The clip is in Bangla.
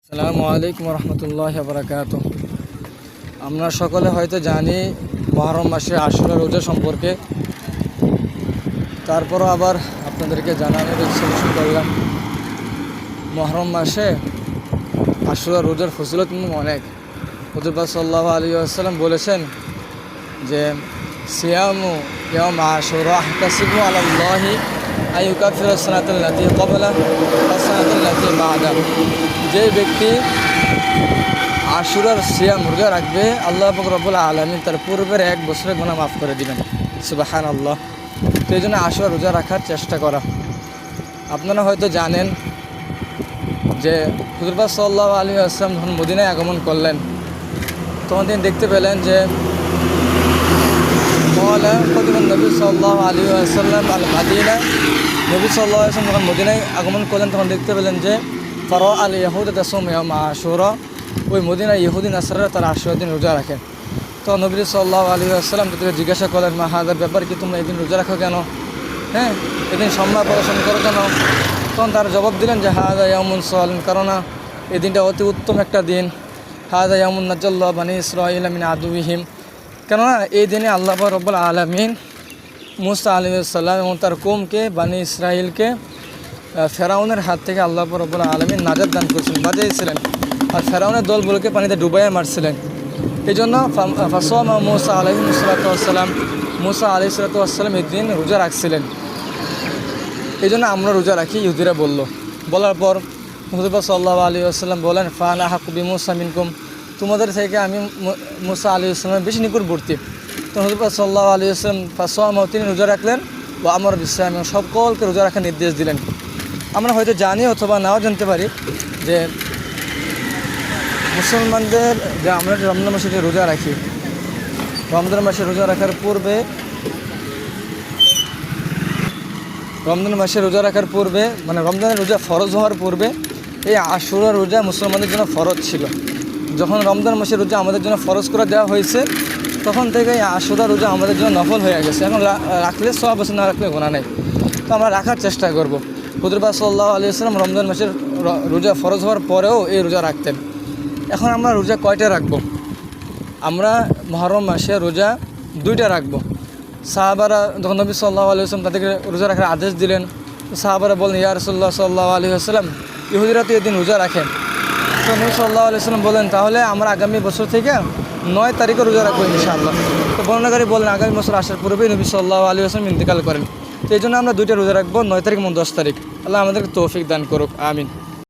আসসালামু আলাইকুম রহমতুল্লাহি ওয়া বারাকাতুহু। আমরা সকলে হয়তো জানি মুহররম মাসে আশুরা রোজা সম্পর্কে, তারপরও আবার আপনাদেরকে জানানোর ইচ্ছা পোষণ করলাম। মুহররম মাসে আশুরা রোজার ফজিলত অনেক। হুজুর পাক সাল্লাল্লাহু আলাইহি ওয়াসাল্লাম বলেছেন যে সিয়ামু ইয়াউম আশুরা আহতাসিবু আলাল্লাহি আইয়ুকাফিরা সানাতাল্লাতী ক্বাবলা ওয়া সানাতাল্লাতী বা'দা। যে ব্যক্তি আশুরার সিয়াম রোজা রাখবে, আল্লাহ পাক রব্বুল আলামিন তার পূর্বের 1 বছরের গুনাহ মাফ করে দিবেন। সুবহানাল্লাহ। তো এই জন্য আশুরা রোজা রাখার চেষ্টা করা। আপনারা হয়তো জানেন যে হুজুর পাক সাল্লাল্লাহু আলাইহি ওয়াসাল্লাম যখন মদিনায় আগমন করলেন, তখন তিনি দেখতে পেলেন যে নবী সাল্লাল্লাহু আলাইহি ওয়াসাল্লাম আল মাদিনা, নবী সাল্লাল্লাহু আলাইহি ওয়াসাল্লাম যখন মদিনায় আগমন করলেন, তখন দেখতে পেলেন যে ফারা আল ইয়াহুদ তাসুম ইয়াউম আশুরা, ওই মদিনায় ইহুদি নাসারারা তারা আশুরার দিন রোজা রাখেন। তো নবী সাল্লাল্লাহু আলাইহি ওয়াসাল্লাম তাদেরকে জিজ্ঞাসা করলেন, মা হাদার ব্যাপার কি, তোমরা এই দিন রোজা রাখো কেন? এদিন সম্মান প্রদর্শন করো কেন? তখন তারা জবাব দিলেন যে হাদা ইয়াউমুন সালিম, কারণ এই দিনটা অতি উত্তম একটা দিন। হাদা ইয়াউমুন নাজ্জাল্লাহু বানি ইসরাঈলা মিন আদুইহিম, কেননা এই দিনে আল্লাহ পাক রব্বুল আলামিন মুসা আলাইহিস সালাম এবং তার কওমকে বানি ইসরাঈলকে ফেরাউনের হাত থেকে আল্লাহ পাক রব্বুল আলামিন নাজাত দান করেছিলেন, বাঁচিয়েছিলেন। আর ফেরাউনের দলগুলোকে পানিতে ডুবাইয়া মারছিলেন। এই জন্য ফাসামা মুসা আলাইহিস সালাম, মুসা আলাইহিস সালাম এই দিন রোজা রাখছিলেন। এই জন্য আমরা রোজা রাখি, ইহুদিরা বলার পর হুজুর পাক সাল্লাল্লাহু আলাইহি ওয়াসাল্লাম বলেন, ফানা হাক্কু বিমুসা মিনকুম, তোমাদের থেকে আমি মুসা আলাইহিস সালামের বেশি নিকটবর্তী। তো হুজুর পাক সাল্লাল্লাহু আলাইহি ওয়াসাল্লাম ফাসামা, তিনি রোজা রাখলেন, ও আমার বিশ্বাস সকলকে রোজা রাখার নির্দেশ দিলেন। আমরা হয়তো জানি অথবা নাও জানতে পারি যে মুসলমানদের যে আমরা রমজান মাসে যে রোজা রাখি, রমজান মাসে রোজা রাখার পূর্বে মানে রমজানের রোজা ফরজ হওয়ার পূর্বে এই আশুরা রোজা মুসলমানদের জন্য ফরজ ছিল। যখন রমজান মাসের রোজা আমাদের জন্য ফরজ করে দেওয়া হয়েছে, তখন থেকে এই আশুরা রোজা আমাদের জন্য নফল হয়ে গেছে। এখন রাখলে সওয়াব আছে, না রাখলে গুনাহ নেই। তো আমরা রাখার চেষ্টা করব। হুজুর পাক সাল্লাল্লাহু আলাইহি ওয়াসাল্লাম রমজান মাসের রোজা ফরজ হওয়ার পরেও এই রোজা রাখতেন। এখন আমরা রোজা কয়টা রাখবো? আমরা মুহররম মাসে রোজা 2টা রাখবো। সাহাবারা যখন নবী সাল্লাল্লাহু আলাইহি ওয়াসাল্লাম তাদেরকে রোজা রাখার আদেশ দিলেন, সাহাবারা বলেন, ইয়া রাসূলুল্লাহ সাল্লাল্লাহু আলাইহি ওয়াসাল্লাম, ইহুদিরা তো এদিন রোজা রাখেন। তো নবী সাল্লাল্লাহু আলাইহি ওয়াসাল্লাম বলেন, তাহলে আমরা আগামী বছর থেকে 9 তারিখে রোজা রাখবো ইনশাআল্লাহ। তো বর্ণনাকারী বলেন, আগামী বছর আসার পূর্বেই নবী সাল্লাল্লাহু আলাইহি ওয়াসাল্লাম ইন্তেকাল করেন। তো এই জন্য আমরা 2টা রোজা রাখবো, 9 তারিখ এবং 10 তারিখ। আল্লাহ আমাদেরকে তৌফিক দান করুক, আমিন।